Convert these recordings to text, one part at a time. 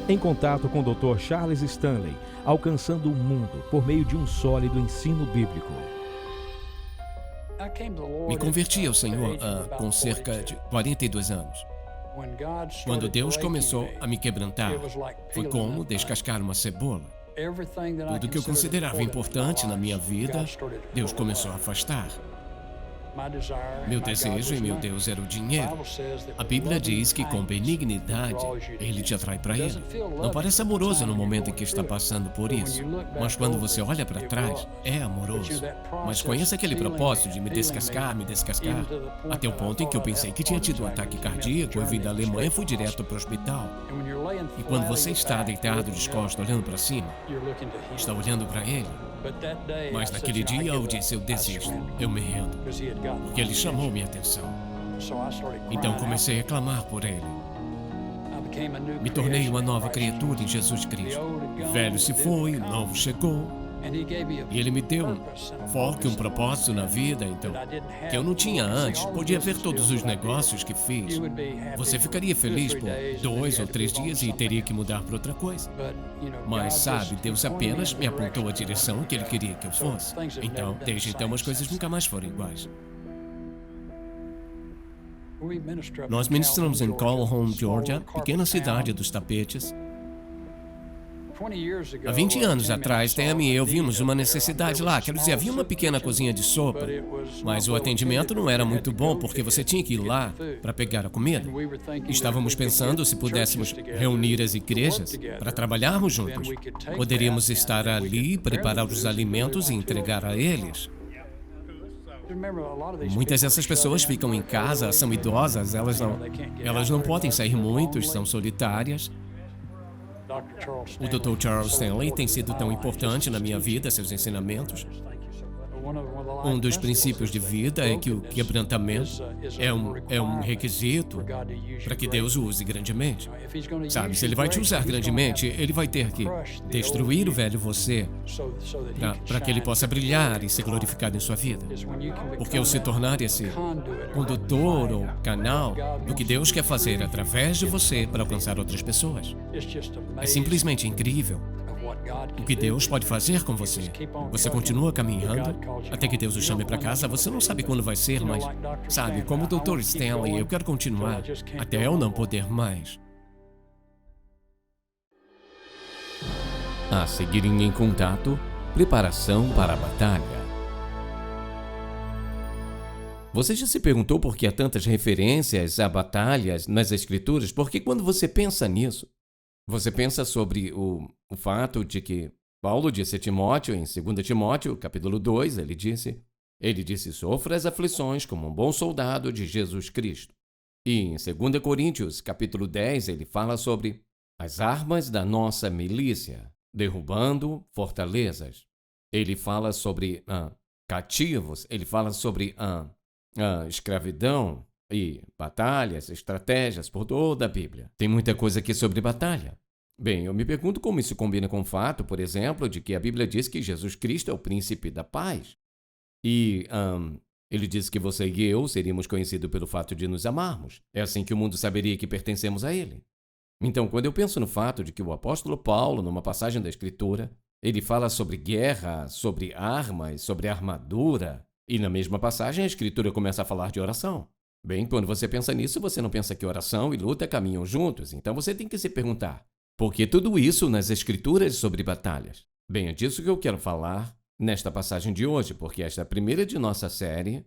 em contato com o Dr. Charles Stanley, alcançando o mundo por meio de um sólido ensino bíblico. Me converti ao Senhor com cerca de 42 anos. Quando Deus começou a me quebrantar, foi como descascar uma cebola. Tudo que eu considerava importante na minha vida, Deus começou a afastar. Meu desejo em meu Deus era o dinheiro. A Bíblia diz que com benignidade Ele te atrai para Ele. Não parece amoroso no momento em que está passando por isso, mas quando você olha para trás, é amoroso. Mas conhece aquele propósito de me descascar, até o ponto em que eu pensei que tinha tido um ataque cardíaco. Eu vim da Alemanha e fui direto para o hospital. E quando você está deitado de costas olhando para cima, está olhando para Ele. Mas naquele dia eu disse: eu desisto, eu me rendo, porque Ele chamou minha atenção. Então comecei a clamar por Ele. Me tornei uma nova criatura em Jesus Cristo. O velho se foi, o novo chegou. E Ele me deu um foco e um propósito na vida, então, que eu não tinha antes. Podia ver todos os negócios que fiz. Você ficaria feliz por 2 ou 3 dias e teria que mudar para outra coisa. Mas, sabe, Deus apenas me apontou a direção que Ele queria que eu fosse. Então, desde então, as coisas nunca mais foram iguais. Nós ministramos em Calhoun, Georgia, pequena cidade dos tapetes. Há 20 anos atrás, Tammy e eu vimos uma necessidade lá. Quero dizer, havia uma pequena cozinha de sopa, mas o atendimento não era muito bom porque você tinha que ir lá para pegar a comida. Estávamos pensando se pudéssemos reunir as igrejas para trabalharmos juntos. Poderíamos estar ali, preparar os alimentos e entregar a eles. Muitas dessas pessoas ficam em casa, são idosas, elas não podem sair muito, são solitárias. O Dr. Charles Stanley tem sido tão importante na minha vida, seus ensinamentos. Um dos princípios de vida é que o quebrantamento é um requisito para que Deus o use grandemente. Sabe, se Ele vai te usar grandemente, Ele vai ter que destruir o velho você para que Ele possa brilhar e ser glorificado em sua vida. Porque ao se tornar esse condutor ou canal do que Deus quer fazer através de você para alcançar outras pessoas, é simplesmente incrível o que Deus pode fazer com você. Você continua caminhando até que Deus o chame para casa. Você não sabe quando vai ser, mas sabe, como o Dr. Stanley, eu quero continuar até eu não poder mais. A seguir em contato, preparação para a batalha. Você já se perguntou por que há tantas referências a batalhas nas Escrituras? Porque quando você pensa nisso, você pensa sobre o fato de que Paulo disse a Timóteo, em 2 Timóteo, capítulo 2, ele disse, sofra as aflições como um bom soldado de Jesus Cristo. E em 2 Coríntios, capítulo 10, ele fala sobre as armas da nossa milícia, derrubando fortalezas. Ele fala sobre cativos, ele fala sobre escravidão, e batalhas, estratégias por toda a Bíblia. Tem muita coisa aqui sobre batalha. Bem, eu me pergunto como isso combina com o fato, por exemplo, de que a Bíblia diz que Jesus Cristo é o príncipe da paz. E ele diz que você e eu seríamos conhecidos pelo fato de nos amarmos. É assim que o mundo saberia que pertencemos a Ele. Então, quando eu penso no fato de que o apóstolo Paulo, numa passagem da Escritura, ele fala sobre guerra, sobre armas, sobre armadura, e na mesma passagem a Escritura começa a falar de oração. Bem, quando você pensa nisso, você não pensa que oração e luta caminham juntos. Então você tem que se perguntar, por que tudo isso nas Escrituras sobre batalhas? Bem, é disso que eu quero falar nesta passagem de hoje, porque esta é a primeira de nossa série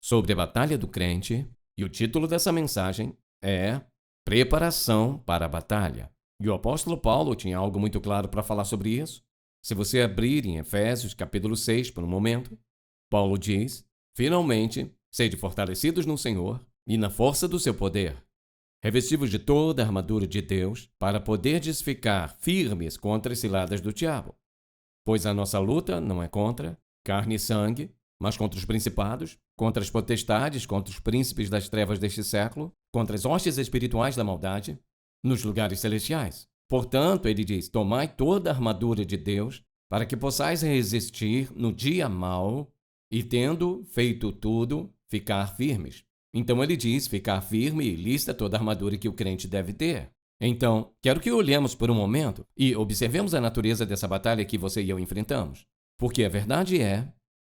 sobre a batalha do crente, e o título dessa mensagem é Preparação para a Batalha. E o apóstolo Paulo tinha algo muito claro para falar sobre isso. Se você abrir em Efésios, capítulo 6, por um momento, Paulo diz, finalmente, sede fortalecidos no Senhor e na força do seu poder, revestivos de toda a armadura de Deus, para poderdes ficar firmes contra as ciladas do diabo. Pois a nossa luta não é contra carne e sangue, mas contra os principados, contra as potestades, contra os príncipes das trevas deste século, contra as hostes espirituais da maldade, nos lugares celestiais. Portanto, ele diz, tomai toda a armadura de Deus, para que possais resistir no dia mau, e tendo feito tudo, ficar firmes. Então ele diz, ficar firme e lista toda a armadura que o crente deve ter. Então, quero que olhemos por um momento e observemos a natureza dessa batalha que você e eu enfrentamos. Porque a verdade é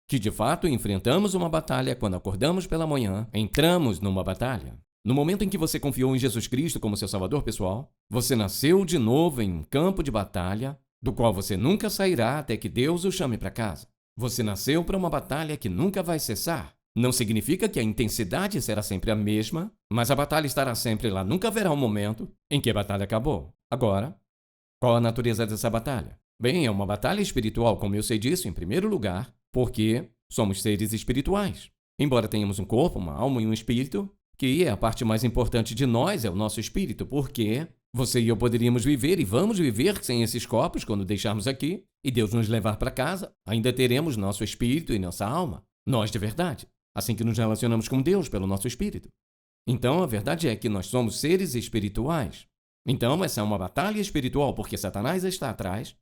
que, de fato, enfrentamos uma batalha quando acordamos pela manhã, entramos numa batalha. No momento em que você confiou em Jesus Cristo como seu salvador pessoal, você nasceu de novo em um campo de batalha, do qual você nunca sairá até que Deus o chame para casa. Você nasceu para uma batalha que nunca vai cessar. Não significa que a intensidade será sempre a mesma, mas a batalha estará sempre lá. Nunca haverá um momento em que a batalha acabou. Agora, qual a natureza dessa batalha? Bem, é uma batalha espiritual, como eu sei disso, em primeiro lugar, porque somos seres espirituais. Embora tenhamos um corpo, uma alma e um espírito, que é a parte mais importante de nós, é o nosso espírito, porque você e eu poderíamos viver e vamos viver sem esses corpos quando deixarmos aqui e Deus nos levar para casa. Ainda teremos nosso espírito e nossa alma, nós de verdade, assim que nos relacionamos com Deus pelo nosso espírito. Então, a verdade é que nós somos seres espirituais. Então, essa é uma batalha espiritual, porque Satanás está atrás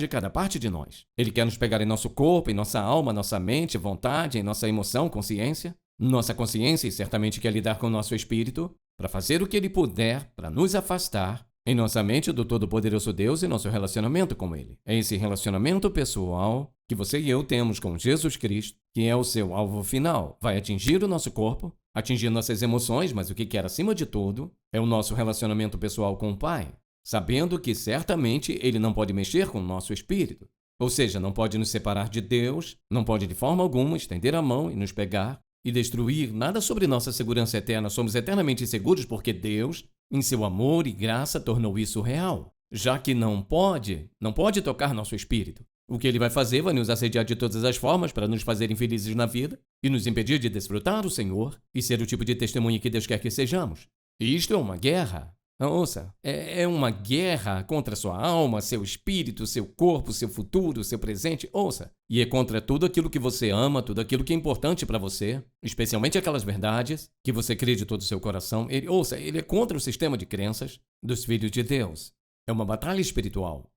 de cada parte de nós. Ele quer nos pegar em nosso corpo, em nossa alma, nossa mente, vontade, em nossa emoção, consciência. Nossa consciência certamente quer lidar com o nosso espírito para fazer o que ele puder para nos afastar em nossa mente do Todo-Poderoso Deus e nosso relacionamento com Ele. É esse relacionamento pessoal que você e eu temos com Jesus Cristo, que é o seu alvo final. Vai atingir o nosso corpo, atingir nossas emoções, mas o que quer acima de tudo é o nosso relacionamento pessoal com o Pai, sabendo que certamente Ele não pode mexer com o nosso espírito. Ou seja, não pode nos separar de Deus, não pode de forma alguma estender a mão e nos pegar e destruir nada sobre nossa segurança eterna. Somos eternamente seguros porque Deus, em seu amor e graça, tornou isso real. Já que não pode tocar nosso espírito. O que ele vai fazer vai nos assediar de todas as formas para nos fazer infelizes na vida e nos impedir de desfrutar o Senhor e ser o tipo de testemunha que Deus quer que sejamos. E isto é uma guerra. Ouça, é uma guerra contra sua alma, seu espírito, seu corpo, seu futuro, seu presente. Ouça, e é contra tudo aquilo que você ama, tudo aquilo que é importante para você, especialmente aquelas verdades que você crê de todo o seu coração. Ele é contra o sistema de crenças dos filhos de Deus. É uma batalha espiritual.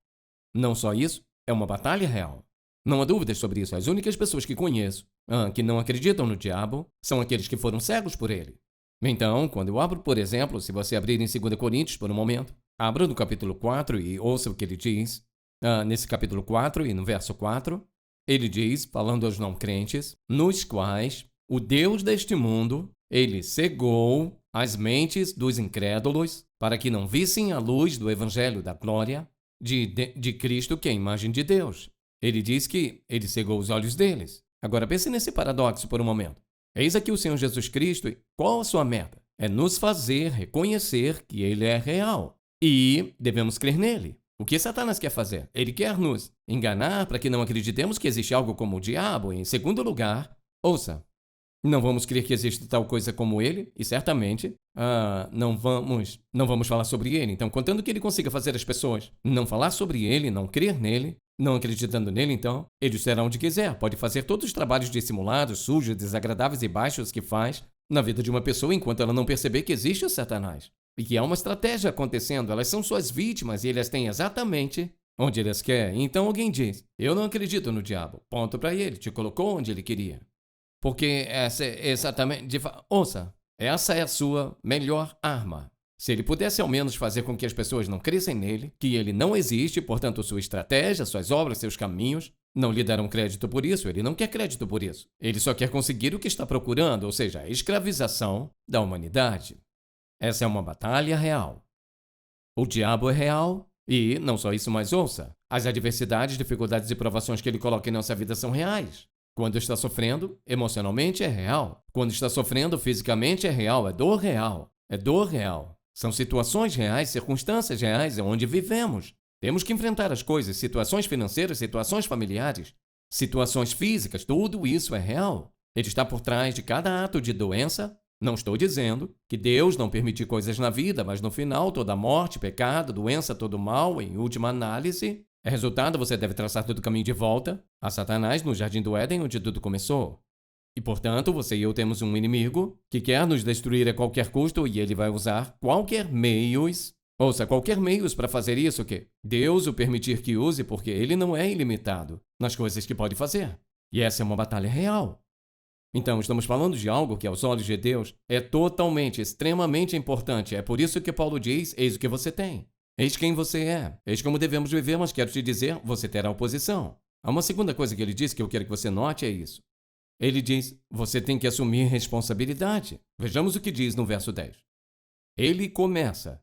Não só isso, é uma batalha real. Não há dúvidas sobre isso. As únicas pessoas que conheço que não acreditam no diabo são aqueles que foram cegos por ele. Então, quando eu abro, por exemplo, se você abrir em 2 Coríntios por um momento, abra no capítulo 4 e ouça o que ele diz. Nesse capítulo 4 e no verso 4, ele diz, falando aos não crentes, nos quais o Deus deste mundo, ele cegou as mentes dos incrédulos para que não vissem a luz do evangelho da glória de Cristo, que é a imagem de Deus. Ele diz que ele cegou os olhos deles. Agora pense nesse paradoxo por um momento. Eis aqui o Senhor Jesus Cristo e qual a sua meta? É nos fazer reconhecer que Ele é real e devemos crer nele. O que Satanás quer fazer? Ele quer nos enganar para que não acreditemos que existe algo como o diabo. Em segundo lugar, ouça, não vamos crer que existe tal coisa como ele e certamente não vamos falar sobre ele. Então, contando que ele consiga fazer as pessoas não falar sobre ele, não crer nele, não acreditando nele, então, ele será onde quiser. Pode fazer todos os trabalhos dissimulados, sujos, desagradáveis e baixos que faz na vida de uma pessoa enquanto ela não perceber que existe o Satanás. E que há uma estratégia acontecendo. Elas são suas vítimas e elas têm exatamente onde elas querem. Então alguém diz, eu não acredito no diabo. Ponto para ele, te colocou onde ele queria. Porque essa é exatamente... Ouça, essa é a sua melhor arma. Se ele pudesse ao menos fazer com que as pessoas não crescem nele, que ele não existe, portanto sua estratégia, suas obras, seus caminhos, não lhe darão crédito por isso, ele não quer crédito por isso. Ele só quer conseguir o que está procurando, ou seja, a escravização da humanidade. Essa é uma batalha real. O diabo é real e, não só isso, mas ouça, as adversidades, dificuldades e provações que ele coloca em nossa vida são reais. Quando está sofrendo, emocionalmente é real. Quando está sofrendo, fisicamente é real, é dor real. É dor real. São situações reais, circunstâncias reais, é onde vivemos. Temos que enfrentar as coisas, situações financeiras, situações familiares, situações físicas, tudo isso é real. Ele está por trás de cada ato de doença. Não estou dizendo que Deus não permite coisas na vida, mas no final toda morte, pecado, doença, todo mal, em última análise, é resultado, você deve traçar todo o caminho de volta a Satanás no Jardim do Éden, onde tudo começou. E, portanto, você e eu temos um inimigo que quer nos destruir a qualquer custo e ele vai usar qualquer meios para fazer isso que Deus o permitir que use porque ele não é ilimitado nas coisas que pode fazer. E essa é uma batalha real. Então, estamos falando de algo que, aos olhos de Deus, é totalmente, extremamente importante. É por isso que Paulo diz, eis o que você tem. Eis quem você é. Eis como devemos viver, mas quero te dizer, você terá oposição. Há uma segunda coisa que ele diz que eu quero que você note é isso. Ele diz, você tem que assumir responsabilidade. Vejamos o que diz no verso 10. Ele começa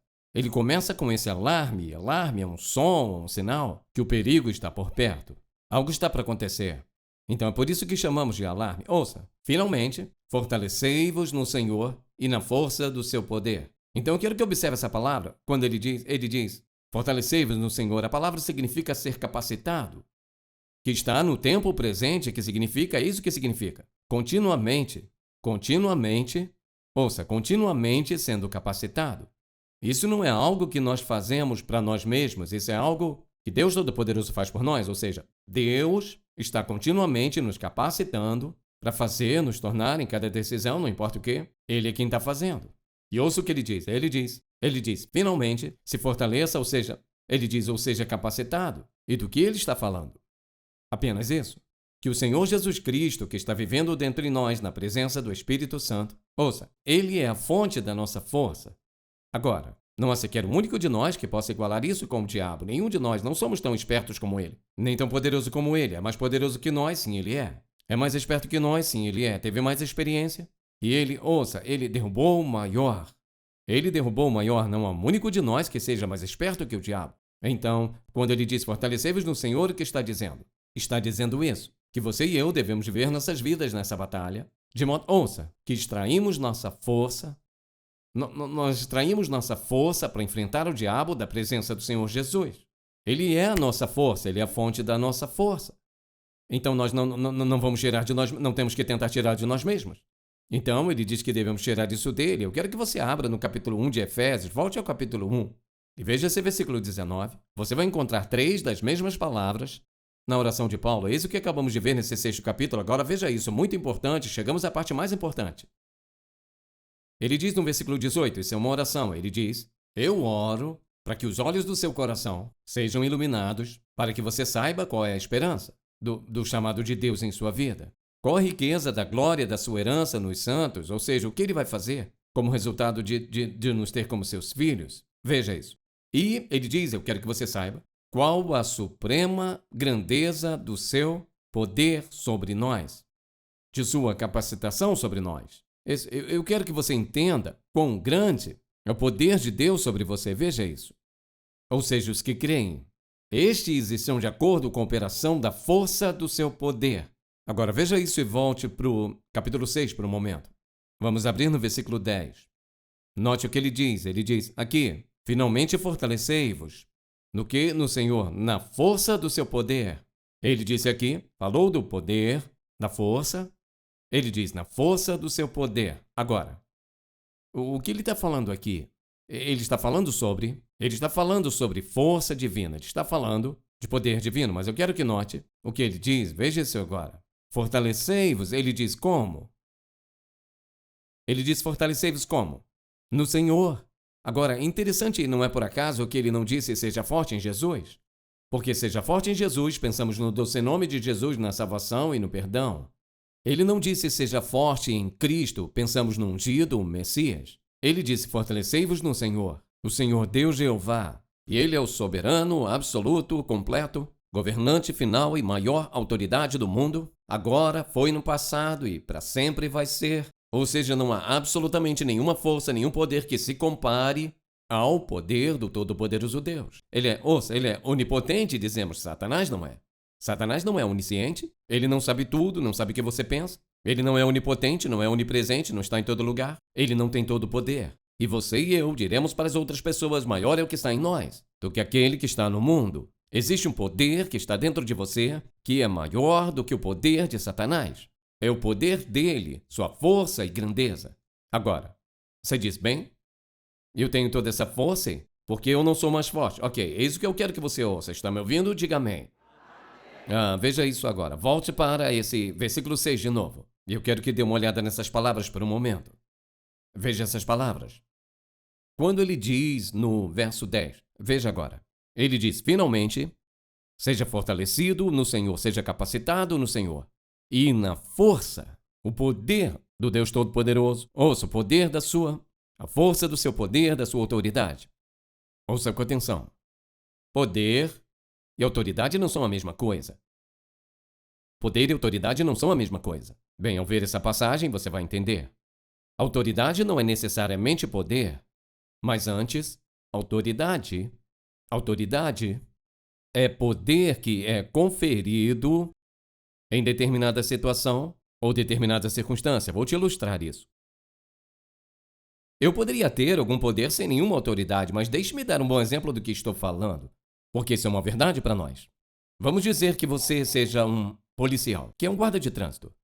com esse alarme. Alarme é um som, um sinal que o perigo está por perto. Algo está para acontecer. Então é por isso que chamamos de alarme. Ouça, finalmente, fortalecei-vos no Senhor e na força do seu poder. Então eu quero que observe essa palavra. Quando ele diz, fortalecei-vos no Senhor. A palavra significa ser capacitado, que está no tempo presente, que significa, é isso que significa. Continuamente, ouça, continuamente sendo capacitado. Isso não é algo que nós fazemos para nós mesmos, isso é algo que Deus Todo-Poderoso faz por nós, ou seja, Deus está continuamente nos capacitando para fazer, nos tornar em cada decisão, não importa o que, Ele é quem está fazendo. E ouça o que ele diz, finalmente, se fortaleça, ou seja, ele diz, ou seja, capacitado. E do que ele está falando? Apenas isso, que o Senhor Jesus Cristo, que está vivendo dentre nós na presença do Espírito Santo, ouça, Ele é a fonte da nossa força. Agora, não há sequer um único de nós que possa igualar isso com o diabo. Nenhum de nós não somos tão espertos como ele. Nem tão poderoso como ele. É mais poderoso que nós, sim, ele é. É mais esperto que nós, sim, ele é. Teve mais experiência. E ele, ouça, ele derrubou o maior. Ele derrubou o maior. Não há um único de nós que seja mais esperto que o diabo. Então, quando ele diz fortalecei-vos no Senhor, o que está dizendo? Está dizendo isso, que você e eu devemos viver nossas vidas nessa batalha, de modo, ouça, que extraímos nossa força. Nós extraímos nossa força para enfrentar o diabo da presença do Senhor Jesus. Ele é a nossa força, ele é a fonte da nossa força. Então nós não vamos tirar de nós, não temos que tentar tirar de nós mesmos. Então ele diz que devemos tirar isso dele. Eu quero que você abra no capítulo 1 de Efésios, volte ao capítulo 1 e veja esse versículo 19. Você vai encontrar 3 das mesmas palavras na oração de Paulo. Eis o que acabamos de ver nesse 6º capítulo. Agora veja isso, muito importante, chegamos à parte mais importante. Ele diz no versículo 18, isso é uma oração, ele diz, eu oro para que os olhos do seu coração sejam iluminados, para que você saiba qual é a esperança do chamado de Deus em sua vida. Qual a riqueza da glória da sua herança nos santos, ou seja, o que ele vai fazer como resultado de nos ter como seus filhos. Veja isso. E ele diz, eu quero que você saiba, qual a suprema grandeza do seu poder sobre nós, de sua capacitação sobre nós. Eu quero que você entenda quão grande é o poder de Deus sobre você. Veja isso. Ou seja, os que creem. Estes estão de acordo com a operação da força do seu poder. Agora, veja isso e volte para o capítulo 6 por um momento. Vamos abrir no versículo 10. Note o que ele diz. Ele diz, aqui, finalmente fortalecei-vos. No que? No Senhor, na força do seu poder. Ele disse aqui, falou do poder, da força. Ele diz, na força do seu poder. Agora, o que ele está falando aqui? Ele está falando sobre força divina. Ele está falando de poder divino, mas eu quero que note o que ele diz. Veja isso agora. Fortalecei-vos. Ele diz como? Ele diz fortalecei-vos como? No Senhor. Agora, interessante, não é por acaso que ele não disse seja forte em Jesus? Porque seja forte em Jesus, pensamos no doce nome de Jesus na salvação e no perdão. Ele não disse seja forte em Cristo, pensamos no ungido, o Messias. Ele disse fortalecei-vos no Senhor, o Senhor Deus Jeová. E Ele é o soberano, absoluto, completo, governante final e maior autoridade do mundo. Agora, foi no passado e para sempre vai ser. Ou seja, não há absolutamente nenhuma força, nenhum poder que se compare ao poder do Todo-Poderoso Deus. Ele é onipotente, dizemos. Satanás não é. Satanás não é onisciente, ele não sabe tudo, não sabe o que você pensa. Ele não é onipotente, não é onipresente, não está em todo lugar. Ele não tem todo o poder. E você e eu diremos para as outras pessoas, maior é o que está em nós do que aquele que está no mundo. Existe um poder que está dentro de você que é maior do que o poder de Satanás. É o poder dele, sua força e grandeza. Agora, você diz, bem, eu tenho toda essa força porque eu não sou mais forte. Ok, eis o que eu quero que você ouça. Está me ouvindo? Diga amém. Veja isso agora. Volte para esse versículo 6 de novo. Eu quero que dê uma olhada nessas palavras por um momento. Veja essas palavras. Quando ele diz no verso 10, veja agora. Ele diz, finalmente, seja fortalecido no Senhor, seja capacitado no Senhor. E na força, O poder do Deus Todo-Poderoso. Ouça, o poder a força do seu poder, da sua autoridade. Ouça com atenção. Poder e autoridade não são a mesma coisa. Poder e autoridade não são a mesma coisa. Bem, ao ver essa passagem, você vai entender. Autoridade não é necessariamente poder, mas antes, autoridade. Autoridade é poder que é conferido em determinada situação ou determinada circunstância. Vou te ilustrar isso. Eu poderia ter algum poder sem nenhuma autoridade, mas deixe-me dar um bom exemplo do que estou falando, porque isso é uma verdade para nós. Vamos dizer que você seja um policial, que é um guarda de trânsito.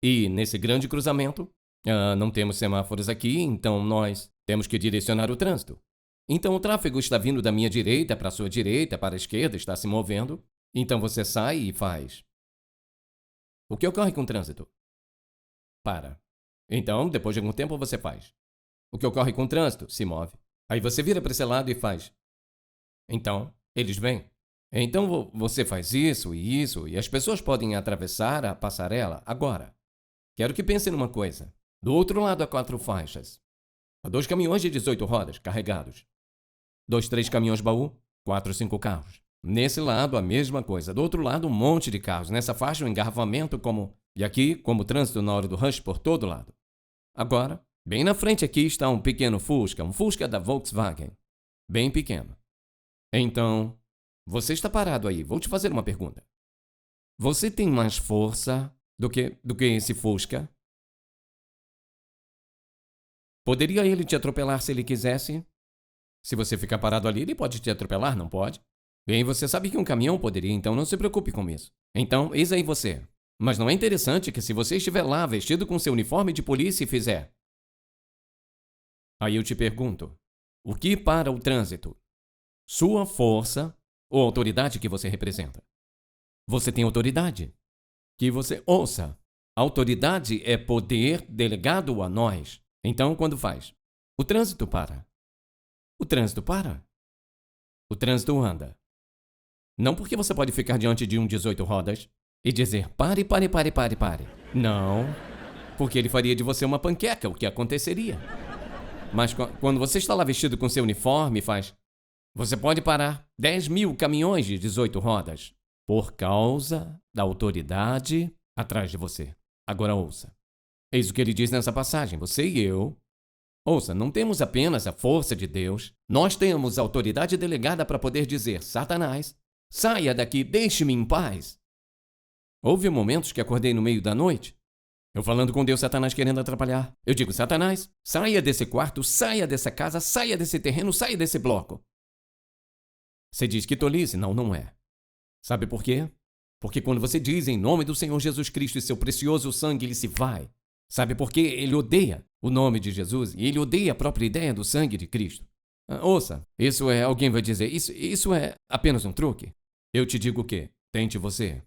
E nesse grande cruzamento, não temos semáforos aqui, então nós temos que direcionar o trânsito. Então o tráfego está vindo da minha direita para a sua direita, para a esquerda, está se movendo. Então você sai e faz. O que ocorre com o trânsito? Para. Então, depois de algum tempo, você faz. O que ocorre com o trânsito? Se move. Aí você vira para esse lado e faz. Então, eles vêm. Então você faz isso, e as pessoas podem atravessar a passarela agora. Quero que pense numa coisa. Do outro lado há 4 faixas. Há 2 caminhões de 18 rodas carregados. 2, 3 caminhões baú, 4, 5 carros. Nesse lado a mesma coisa. Do outro lado um monte de carros. Nessa faixa um engarrafamento E aqui, como trânsito na hora do rush por todo lado. Agora, bem na frente aqui está um pequeno Fusca, um Fusca da Volkswagen. Bem pequeno. Então, você está parado aí. Vou te fazer uma pergunta. Você tem mais força do que esse Fusca? Poderia ele te atropelar se ele quisesse? Se você ficar parado ali, ele pode te atropelar, não pode? Bem, você sabe que um caminhão poderia, então não se preocupe com isso. Então, eis aí você. Mas não é interessante que se você estiver lá vestido com seu uniforme de polícia e fizer... Aí eu te pergunto, o que para o trânsito? Sua força ou a autoridade que você representa? Você tem autoridade? Que você ouça. Autoridade é poder delegado a nós. Então, quando faz? O trânsito para. O trânsito para. O trânsito anda. Não porque você pode ficar diante de um 18 rodas e dizer pare. Não, porque ele faria de você uma panqueca, o que aconteceria. Mas quando você está lá vestido com seu uniforme, faz... Você pode parar 10.000 caminhões de 18 rodas por causa da autoridade atrás de você. Agora ouça. Eis o que ele diz nessa passagem. Você e eu... Ouça, não temos apenas a força de Deus, nós temos a autoridade delegada para poder dizer, Satanás, saia daqui, deixe-me em paz. Houve momentos que acordei no meio da noite, eu falando com Deus, Satanás querendo atrapalhar. Eu digo, Satanás, saia desse quarto, saia dessa casa, saia desse terreno, saia desse bloco. Você diz que tolice? Não, não é. Sabe por quê? Porque quando você diz em nome do Senhor Jesus Cristo e seu precioso sangue, ele se vai. Sabe por quê? Ele odeia o nome de Jesus e ele odeia a própria ideia do sangue de Cristo. Ouça, alguém vai dizer, isso é apenas um truque? Eu te digo que, tente você.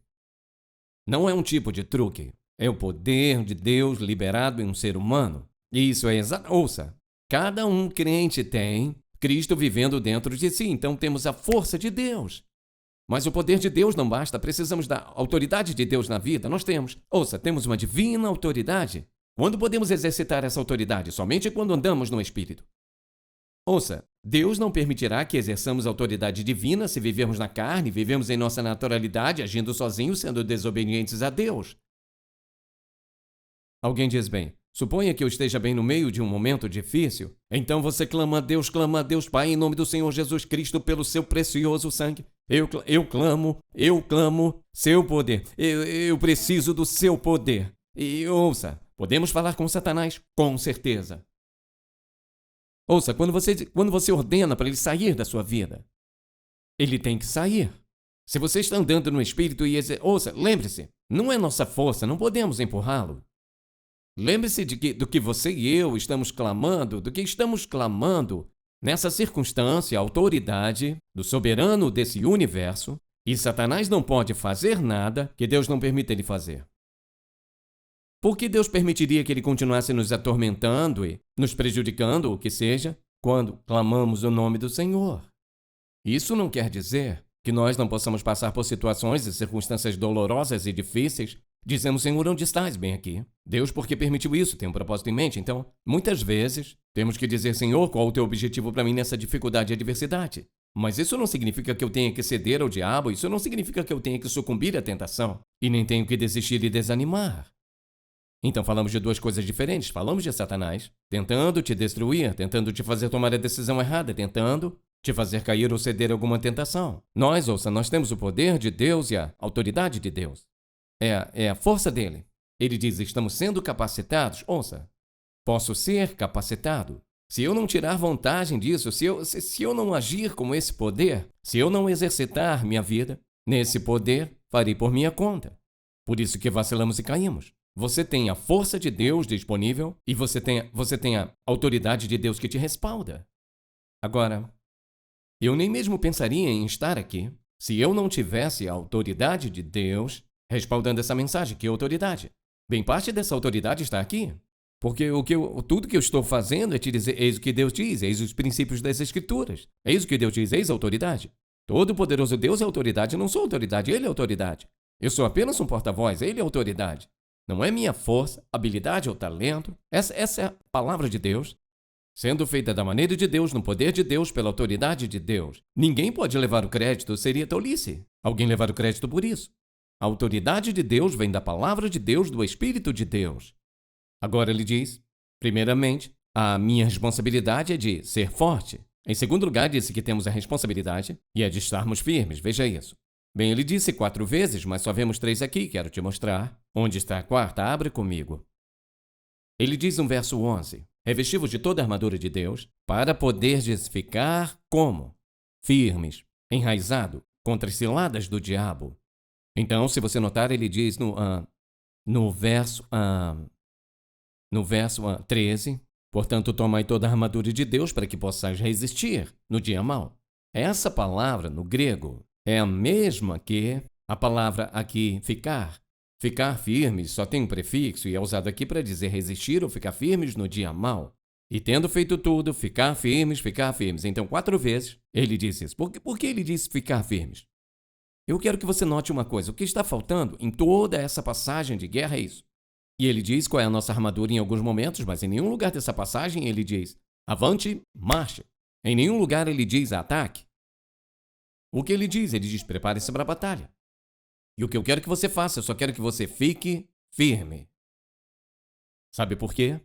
Não é um tipo de truque, é o poder de Deus liberado em um ser humano. Isso é exato. Ouça, cada um crente tem Cristo vivendo dentro de si, então temos a força de Deus. Mas o poder de Deus não basta, precisamos da autoridade de Deus na vida, nós temos. Ouça, temos uma divina autoridade. Quando podemos exercitar essa autoridade? Somente quando andamos no Espírito. Ouça, Deus não permitirá que exerçamos autoridade divina se vivermos na carne, vivemos em nossa naturalidade, agindo sozinhos, sendo desobedientes a Deus. Alguém diz bem, suponha que eu esteja bem no meio de um momento difícil, então você clama a Deus, Pai, em nome do Senhor Jesus Cristo, pelo seu precioso sangue. Eu clamo, seu poder, eu preciso do seu poder. E ouça, podemos falar com Satanás? Com certeza. Ouça, quando você ordena para ele sair da sua vida, ele tem que sair. Se você está andando no Espírito ouça, lembre-se, não é nossa força, não podemos empurrá-lo. Lembre-se do que você e eu estamos clamando, nessa circunstância, a autoridade do soberano desse universo, e Satanás não pode fazer nada que Deus não permita ele fazer. Por que Deus permitiria que ele continuasse nos atormentando e nos prejudicando, o que seja, quando clamamos o nome do Senhor? Isso não quer dizer que nós não possamos passar por situações e circunstâncias dolorosas e difíceis Dizemos, Senhor, onde estás? Bem aqui. Deus, por que permitiu isso? Tem um propósito em mente. Então, muitas vezes, temos que dizer, Senhor, qual o teu objetivo para mim nessa dificuldade e adversidade? Mas isso não significa que eu tenha que ceder ao diabo, isso não significa que eu tenha que sucumbir à tentação, e nem tenho que desistir e desanimar. Então falamos de duas coisas diferentes. Falamos de Satanás tentando te destruir, tentando te fazer tomar a decisão errada, tentando te fazer cair ou ceder a alguma tentação. Nós temos o poder de Deus e a autoridade de Deus. É a força dele. Ele diz, estamos sendo capacitados. Posso ser capacitado. Se eu não tirar vantagem disso, se eu não agir com esse poder, se eu não exercitar minha vida nesse poder, farei por minha conta. Por isso que vacilamos e caímos. Você tem a força de Deus disponível e você tem a autoridade de Deus que te respalda. Agora, eu nem mesmo pensaria em estar aqui se eu não tivesse a autoridade de Deus respaldando essa mensagem. Que autoridade? Bem, parte dessa autoridade está aqui. Porque tudo que eu estou fazendo é te dizer, eis o que Deus diz, eis os princípios das Escrituras. Eis o que Deus diz, eis a autoridade. Todo-Poderoso Deus é autoridade, eu não sou autoridade, Ele é autoridade. Eu sou apenas um porta-voz, Ele é autoridade. Não é minha força, habilidade ou talento. Essa é a palavra de Deus, sendo feita da maneira de Deus, no poder de Deus, pela autoridade de Deus. Ninguém pode levar o crédito, seria tolice alguém levar o crédito por isso. A autoridade de Deus vem da palavra de Deus, do Espírito de Deus. Agora ele diz, primeiramente, a minha responsabilidade é de ser forte. Em segundo lugar, disse que temos a responsabilidade e é de estarmos firmes, veja isso. Bem, ele disse 4 vezes, mas só vemos 3 aqui, quero te mostrar. Onde está a quarta? Abre comigo. Ele diz no verso 11, revesti-vos de toda a armadura de Deus, para poderdes ficar como? Firmes, enraizado, contra as ciladas do diabo. Então, se você notar, ele diz no verso 13, portanto, tomai toda a armadura de Deus para que possais resistir no dia mau. Essa palavra, no grego, é a mesma que a palavra aqui, ficar. Ficar firmes só tem um prefixo e é usado aqui para dizer resistir ou ficar firmes no dia mau. E tendo feito tudo, ficar firmes, ficar firmes. Então, 4 vezes ele diz isso. Por que ele diz ficar firmes? Eu quero que você note uma coisa. O que está faltando em toda essa passagem de guerra é isso. E ele diz qual é a nossa armadura em alguns momentos, mas em nenhum lugar dessa passagem ele diz avante, marche. Em nenhum lugar ele diz ataque. O que ele diz? Ele diz prepare-se para a batalha. E o que eu quero que você faça, eu só quero que você fique firme. Sabe por quê?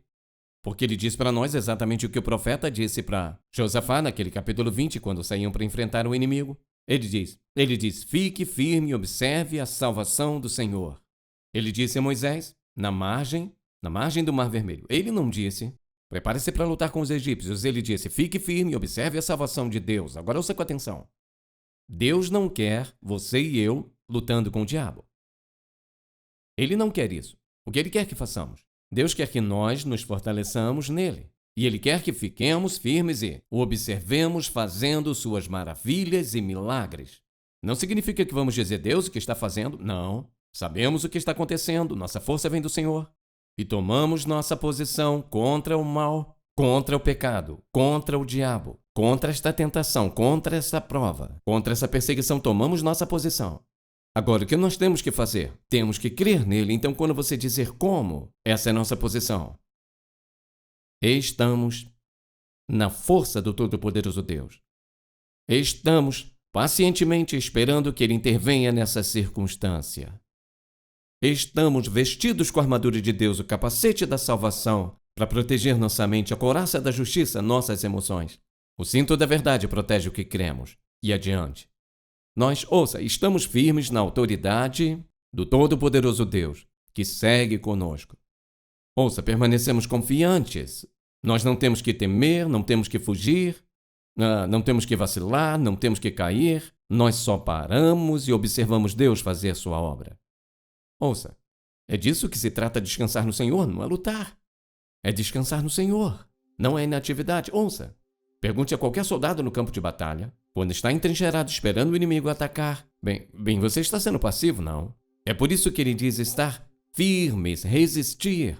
Porque ele diz para nós exatamente o que o profeta disse para Josafá naquele capítulo 20, quando saíam para enfrentar o inimigo. Ele diz, fique firme e observe a salvação do Senhor. Ele disse a Moisés, na margem do Mar Vermelho. Ele não disse, prepare-se para lutar com os egípcios. Ele disse, fique firme e observe a salvação de Deus. Agora ouça com atenção. Deus não quer você e eu lutando com o diabo. Ele não quer isso. O que ele quer que façamos? Deus quer que nós nos fortaleçamos nele. E ele quer que fiquemos firmes e o observemos fazendo suas maravilhas e milagres. Não significa que vamos dizer Deus o que está fazendo. Não. Sabemos o que está acontecendo. Nossa força vem do Senhor. E tomamos nossa posição contra o mal, contra o pecado, contra o diabo, contra esta tentação, contra essa prova, contra essa perseguição. Tomamos nossa posição. Agora, o que nós temos que fazer? Temos que crer nele. Então, quando você dizer como, essa é a nossa posição. Estamos na força do Todo-Poderoso Deus. Estamos pacientemente esperando que ele intervenha nessa circunstância. Estamos vestidos com a armadura de Deus, o capacete da salvação, para proteger nossa mente, a couraça da justiça, nossas emoções. O cinto da verdade protege o que cremos. E adiante. Nós, estamos firmes na autoridade do Todo-Poderoso Deus, que segue conosco. Permanecemos confiantes. Nós não temos que temer, não temos que fugir, não temos que vacilar, não temos que cair. Nós só paramos e observamos Deus fazer sua obra. É disso que se trata descansar no Senhor, não é lutar. É descansar no Senhor, não é inatividade. Pergunte a qualquer soldado no campo de batalha, quando está entrincheirado esperando o inimigo atacar. Bem, você está sendo passivo, não? É por isso que ele diz estar firmes, resistir.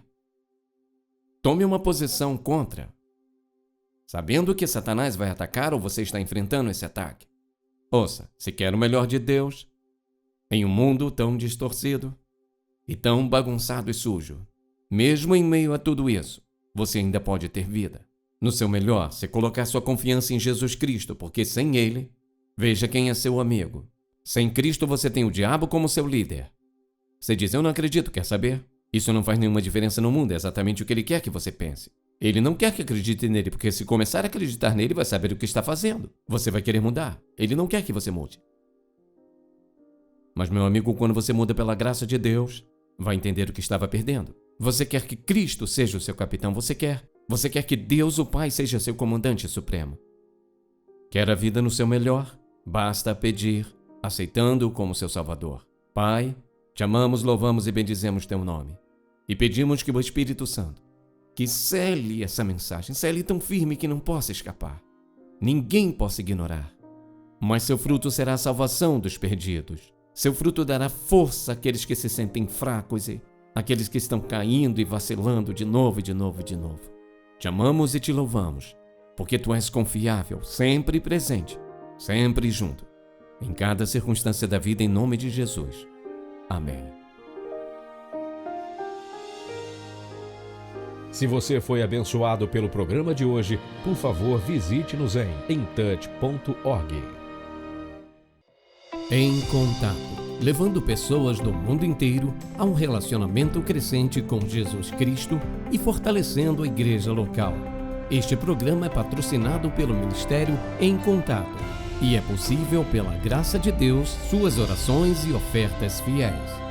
Tome uma posição contra, sabendo que Satanás vai atacar ou você está enfrentando esse ataque. Se quer o melhor de Deus, em um mundo tão distorcido, e tão bagunçado e sujo. Mesmo em meio a tudo isso, você ainda pode ter vida. No seu melhor, se colocar sua confiança em Jesus Cristo, porque sem Ele, veja quem é seu amigo. Sem Cristo você tem o diabo como seu líder. Você diz, eu não acredito, quer saber? Isso não faz nenhuma diferença no mundo, é exatamente o que Ele quer que você pense. Ele não quer que acredite nele, porque se começar a acreditar nele, vai saber o que está fazendo. Você vai querer mudar. Ele não quer que você mude. Mas, meu amigo, quando você muda pela graça de Deus, vai entender o que estava perdendo. Você quer que Cristo seja o seu capitão, você quer. Você quer que Deus, o Pai, seja seu comandante supremo. Quer a vida no seu melhor? Basta pedir, aceitando-o como seu Salvador. Pai, te amamos, louvamos e bendizemos teu nome. E pedimos que o Espírito Santo, que cele essa mensagem, cele tão firme que não possa escapar. Ninguém possa ignorar. Mas seu fruto será a salvação dos perdidos. Seu fruto dará força àqueles que se sentem fracos e àqueles que estão caindo e vacilando de novo e de novo e de novo. Te amamos e te louvamos, porque tu és confiável, sempre presente, sempre junto, em cada circunstância da vida, em nome de Jesus. Amém. Se você foi abençoado pelo programa de hoje, por favor, visite-nos em intouch.org. Em Contato, levando pessoas do mundo inteiro a um relacionamento crescente com Jesus Cristo e fortalecendo a igreja local. Este programa é patrocinado pelo Ministério Em Contato e é possível pela graça de Deus, suas orações e ofertas fiéis.